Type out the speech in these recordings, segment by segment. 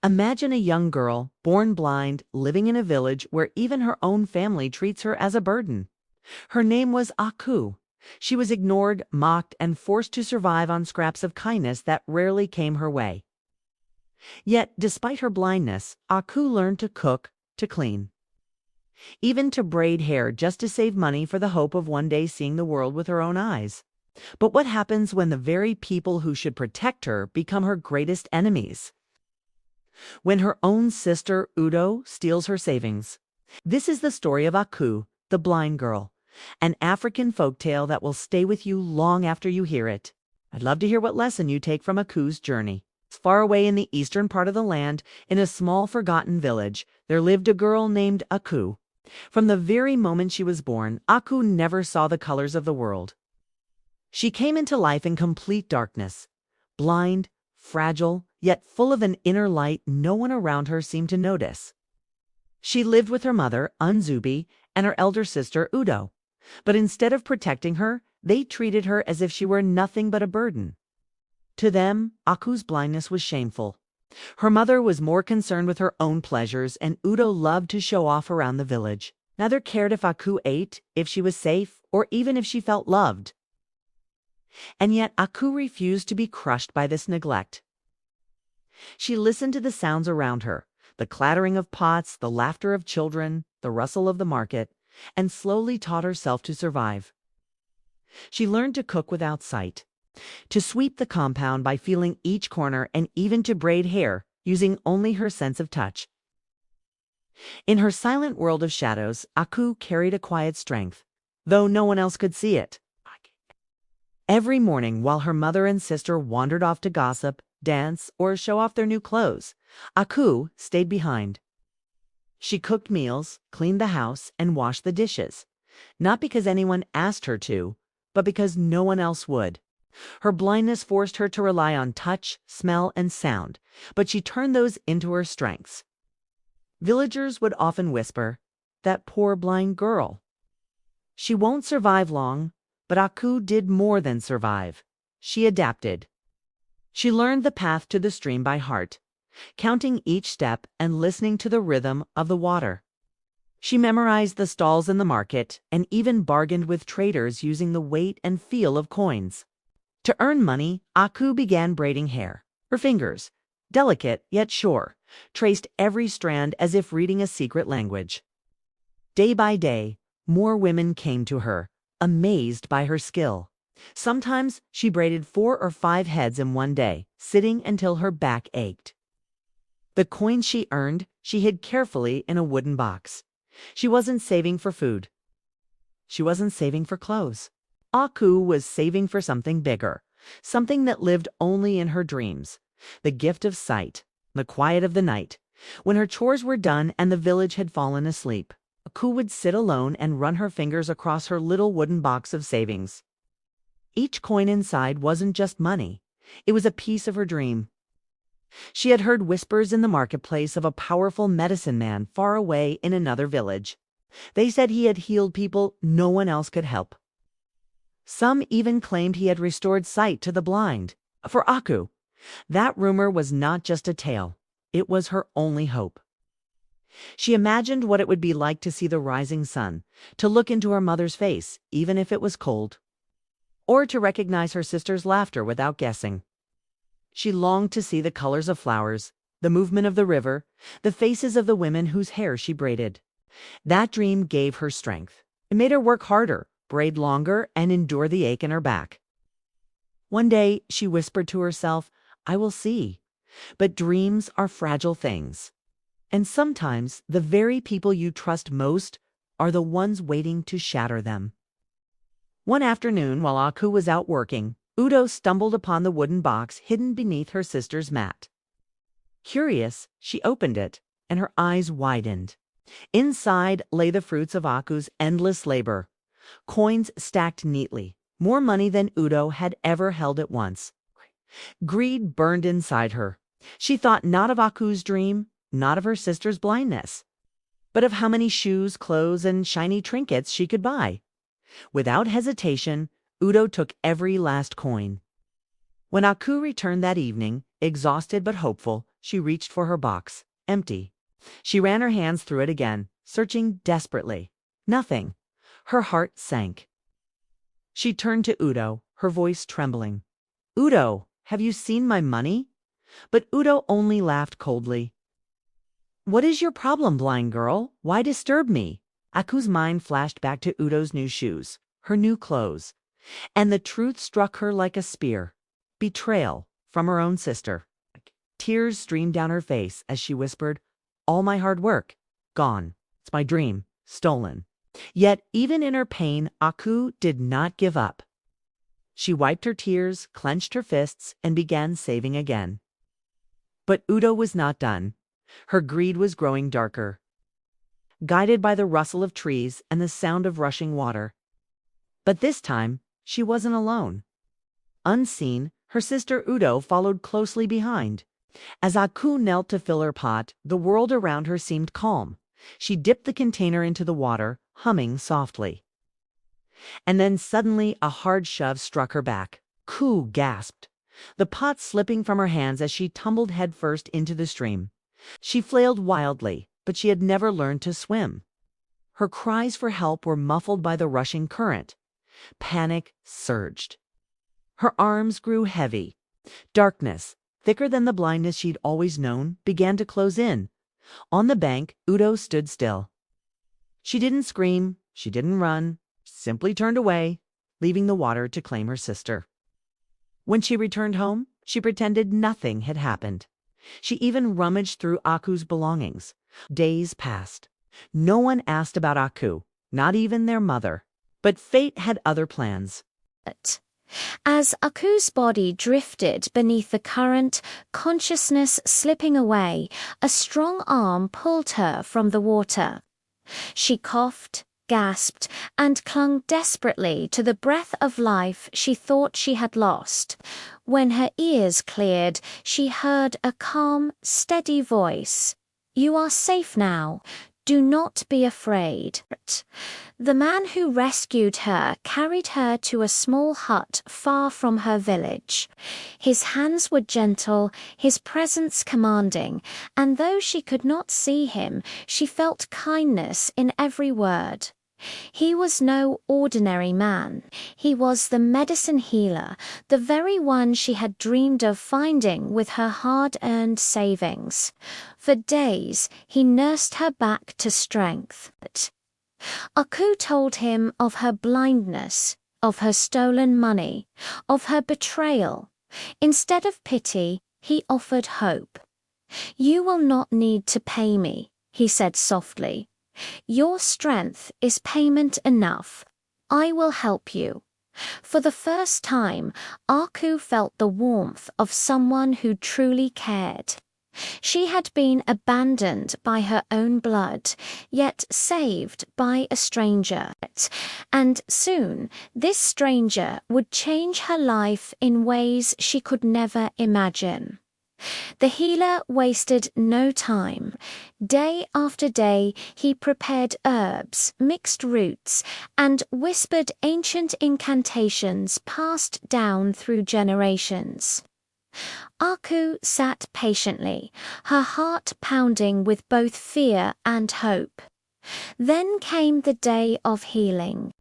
Imagine a young girl, born blind, living in a village where even her own family treats her as a burden. Her name was Aku. She was ignored, mocked, and forced to survive on scraps of kindness that rarely came her way. Yet, despite her blindness, Aku learned to cook, to clean, even to braid hair just to save money for the hope of one day seeing the world with her own eyes. But what happens when the very people who should protect her become her greatest enemies? When her own sister, Udo, steals her savings. This is the story of Aku, the blind girl, an African folktale that will stay with you long after you hear it. I'd love to hear what lesson you take from Aku's journey. Far away in the eastern part of the land, in a small forgotten village, there lived a girl named Aku. From the very moment she was born, Aku never saw the colors of the world. She came into life in complete darkness, blind, fragile, yet full of an inner light no one around her seemed to notice. She lived with her mother, Unzubi, and her elder sister, Udo. But instead of protecting her, they treated her as if she were nothing but a burden. To them, Aku's blindness was shameful. Her mother was more concerned with her own pleasures, and Udo loved to show off around the village. Neither cared if Aku ate, if she was safe, or even if she felt loved. And yet Aku refused to be crushed by this neglect. She listened to the sounds around her, the clattering of pots, the laughter of children, the rustle of the market, and slowly taught herself to survive. She learned to cook without sight, to sweep the compound by feeling each corner, and even to braid hair using only her sense of touch. In her silent world of shadows, Aku carried a quiet strength, though no one else could see it. Every morning, while her mother and sister wandered off to gossip, dance, or show off their new clothes, Aku stayed behind. She cooked meals, cleaned the house, and washed the dishes, not because anyone asked her to, but because no one else would. Her blindness forced her to rely on touch, smell, and sound, but she turned those into her strengths. Villagers would often whisper, "That poor blind girl. She won't survive long." But Aku did more than survive. She adapted. She learned the path to the stream by heart, counting each step and listening to the rhythm of the water. She memorized the stalls in the market and even bargained with traders using the weight and feel of coins. To earn money, Aku began braiding hair. Her fingers, delicate yet sure, traced every strand as if reading a secret language. Day by day, more women came to her, amazed by her skill. Sometimes she braided 4 or 5 heads in one day, sitting until her back ached. The coins she earned, she hid carefully in a wooden box. She wasn't saving for food. She wasn't saving for clothes. Aku was saving for something bigger, something that lived only in her dreams. The gift of sight, the quiet of the night. When her chores were done and the village had fallen asleep, Aku would sit alone and run her fingers across her little wooden box of savings. Each coin inside wasn't just money. It was a piece of her dream. She had heard whispers in the marketplace of a powerful medicine man far away in another village. They said he had healed people no one else could help. Some even claimed he had restored sight to the blind. For Aku, that rumor was not just a tale. It was her only hope. She imagined what it would be like to see the rising sun, to look into her mother's face, even if it was cold, or to recognize her sister's laughter without guessing. She longed to see the colors of flowers, the movement of the river, the faces of the women whose hair she braided. That dream gave her strength. It made her work harder, braid longer, and endure the ache in her back. One day, she whispered to herself, "I will see." But dreams are fragile things. And sometimes the very people you trust most are the ones waiting to shatter them. One afternoon, while Aku was out working, Udo stumbled upon the wooden box hidden beneath her sister's mat. Curious, she opened it, and her eyes widened. Inside lay the fruits of Aku's endless labor. Coins stacked neatly, more money than Udo had ever held at once. Greed burned inside her. She thought not of Aku's dream, not of her sister's blindness, but of how many shoes, clothes, and shiny trinkets she could buy. Without hesitation, Udo took every last coin. When Aku returned that evening, exhausted but hopeful, She reached for her box. Empty. She ran her hands through it again, searching desperately. Nothing. Her heart sank. She turned to Udo, her voice trembling. Udo, have you seen my money? But Udo only laughed coldly. What is your problem, blind girl? Why disturb me? Aku's mind flashed back to Udo's new shoes, her new clothes, and the truth struck her like a spear. Betrayal from her own sister. Tears streamed down her face as she whispered, all my hard work, gone. It's my dream, stolen. Yet, even in her pain, Aku did not give up. She wiped her tears, clenched her fists, and began saving again. But Udo was not done. Her greed was growing darker, guided by the rustle of trees and the sound of rushing water. But this time, she wasn't alone. Unseen, her sister Udo followed closely behind. As Aku knelt to fill her pot, the world around her seemed calm. She dipped the container into the water, humming softly. And then suddenly a hard shove struck her back. Ku gasped, the pot slipping from her hands as she tumbled headfirst into the stream. She flailed wildly, but she had never learned to swim. Her cries for help were muffled by the rushing current. Panic surged. Her arms grew heavy. Darkness, thicker than the blindness she'd always known, began to close in. On the bank, Udo stood still. She didn't scream, she didn't run, simply turned away, leaving the water to claim her sister. When she returned home, she pretended nothing had happened. She even rummaged through Aku's belongings. Days passed. No one asked about Aku, not even their mother. But fate had other plans. As Aku's body drifted beneath the current, consciousness slipping away, a strong arm pulled her from the water. She coughed, gasped, and clung desperately to the breath of life she thought she had lost. When her ears cleared, she heard a calm, steady voice. "You are safe now. Do not be afraid." The man who rescued her carried her to a small hut far from her village. His hands were gentle, his presence commanding, and though she could not see him, she felt kindness in every word. He was no ordinary man. He was the medicine healer, the very one she had dreamed of finding with her hard-earned savings. For days, he nursed her back to strength. Aku told him of her blindness, of her stolen money, of her betrayal. Instead of pity, he offered hope. "You will not need to pay me," he said softly. "Your strength is payment enough. I will help you." For the first time, Aku felt the warmth of someone who truly cared. She had been abandoned by her own blood, yet saved by a stranger. And soon, this stranger would change her life in ways she could never imagine. The healer wasted no time. Day after day, he prepared herbs, mixed roots, and whispered ancient incantations passed down through generations. Aku sat patiently, her heart pounding with both fear and hope. Then came the day of healing.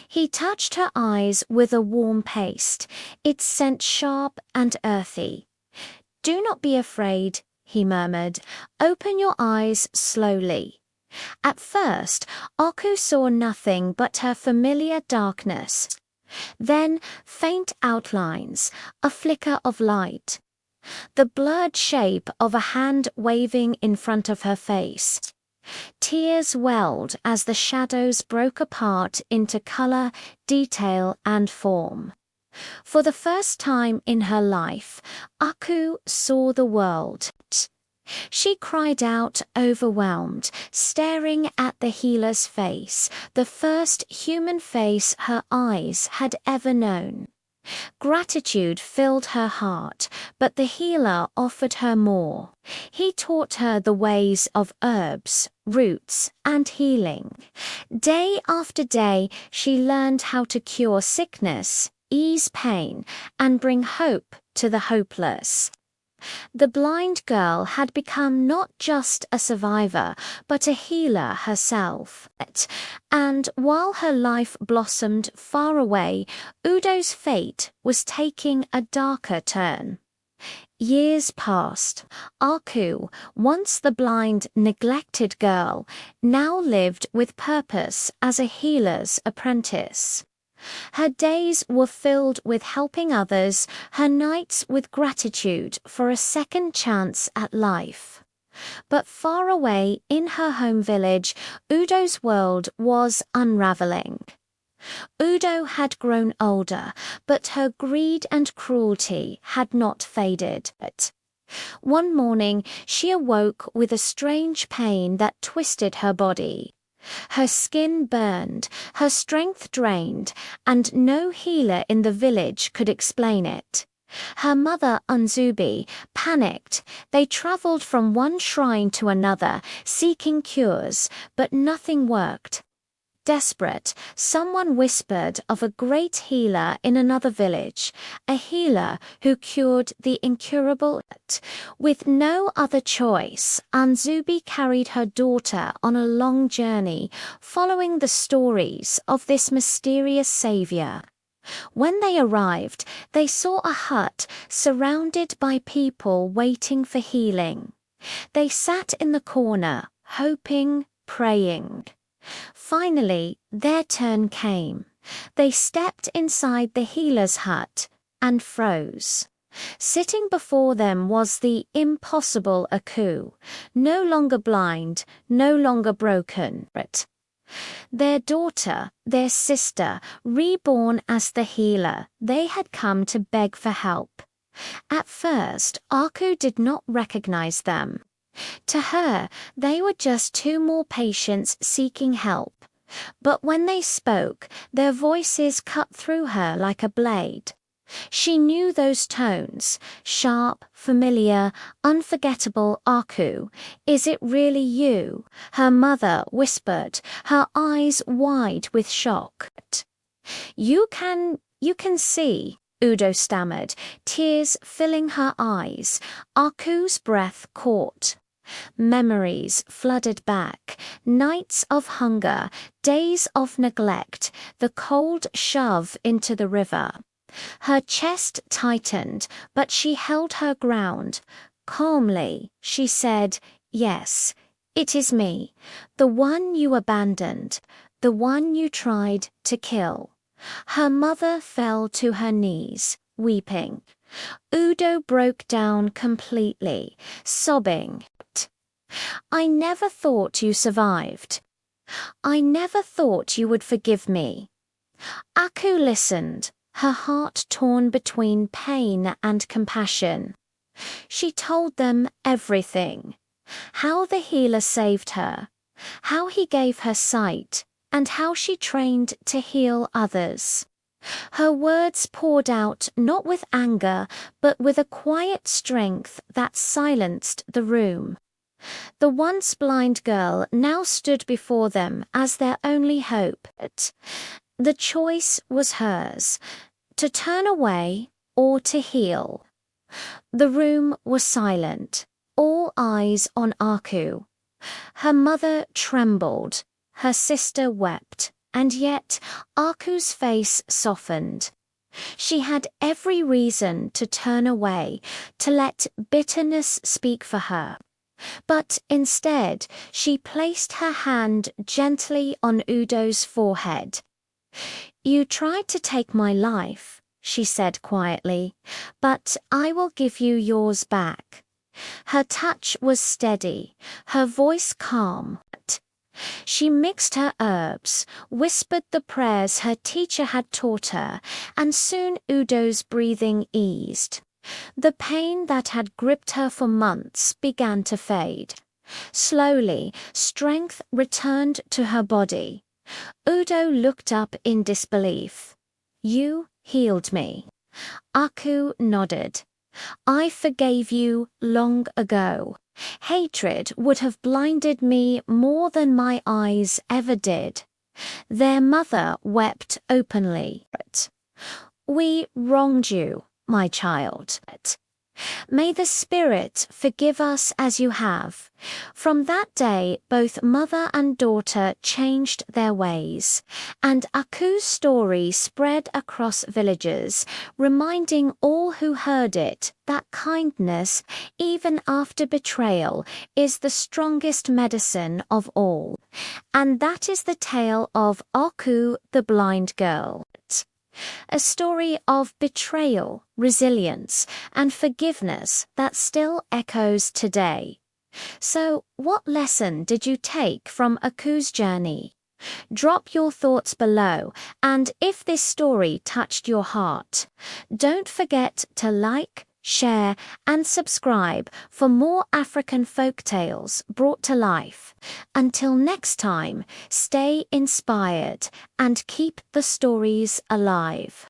He touched her eyes with a warm paste, its scent sharp and earthy. "Do not be afraid," he murmured. "Open your eyes slowly." At first, Aku saw nothing but her familiar darkness. Then faint outlines, a flicker of light. The blurred shape of a hand waving in front of her face. Tears welled as the shadows broke apart into color, detail, and form. For the first time in her life, Aku saw the world. She cried out, overwhelmed, staring at the healer's face, the first human face her eyes had ever known. Gratitude filled her heart, but the healer offered her more. He taught her the ways of herbs, roots, and healing. Day after day, she learned how to cure sickness, ease pain, and bring hope to the hopeless. The blind girl had become not just a survivor, but a healer herself. And while her life blossomed far away, Udo's fate was taking a darker turn. Years passed. Aku, once the blind, neglected girl, now lived with purpose as a healer's apprentice. Her days were filled with helping others, her nights with gratitude for a second chance at life. But far away in her home village, Udo's world was unraveling. Udo had grown older, but her greed and cruelty had not faded. One morning, she awoke with a strange pain that twisted her body. Her skin burned, her strength drained, and no healer in the village could explain it. Her mother, Unzubi, panicked. They traveled from one shrine to another, seeking cures, but nothing worked. Desperate, someone whispered of a great healer in another village, a healer who cured the incurable. With no other choice, Anzubi carried her daughter on a long journey, following the stories of this mysterious savior. When they arrived, they saw a hut surrounded by people waiting for healing. They sat in the corner, hoping, praying. Finally, their turn came. They stepped inside the healer's hut and froze. Sitting before them was the impossible Aku, no longer blind, no longer broken. Their daughter, their sister, reborn as the healer, they had come to beg for help. At first, Aku did not recognize them. To her, they were just two more patients seeking help. But when they spoke, their voices cut through her like a blade. She knew those tones, sharp, familiar, unforgettable. Aku, is it really you? Her mother whispered, her eyes wide with shock. You can see, Udo stammered, tears filling her eyes. Aku's breath caught. Memories flooded back, nights of hunger, days of neglect, the cold shove into the river. Her chest tightened, but she held her ground. Calmly, she said, "Yes, it is me, the one you abandoned, the one you tried to kill." Her mother fell to her knees, weeping. Udo broke down completely, sobbing. "I never thought you survived. I never thought you would forgive me." Aku listened, her heart torn between pain and compassion. She told them everything. How the healer saved her, how he gave her sight, and how she trained to heal others. Her words poured out not with anger, but with a quiet strength that silenced the room. The once blind girl now stood before them as their only hope. The choice was hers, to turn away or to heal. The room was silent, all eyes on Aku. Her mother trembled, her sister wept, and yet Aku's face softened. She had every reason to turn away, to let bitterness speak for her. But instead, she placed her hand gently on Udo's forehead. "You tried to take my life," she said quietly, "but I will give you yours back." Her touch was steady, her voice calm. She mixed her herbs, whispered the prayers her teacher had taught her, and soon Udo's breathing eased. The pain that had gripped her for months began to fade. Slowly, strength returned to her body. Udo looked up in disbelief. "You healed me." Aku nodded. "I forgave you long ago. Hatred would have blinded me more than my eyes ever did." Their mother wept openly. "We wronged you, my child. May the Spirit forgive us as you have. From that day, both mother and daughter changed their ways, and Aku's story spread across villages, reminding all who heard it that kindness, even after betrayal, is the strongest medicine of all. And that is the tale of Aku, the blind girl. A story of betrayal, resilience, and forgiveness that still echoes today. So, what lesson did you take from Aku's journey? Drop your thoughts below, and if this story touched your heart, don't forget to like, share, and subscribe for more African folk tales brought to life. Until next time, stay inspired and keep the stories alive.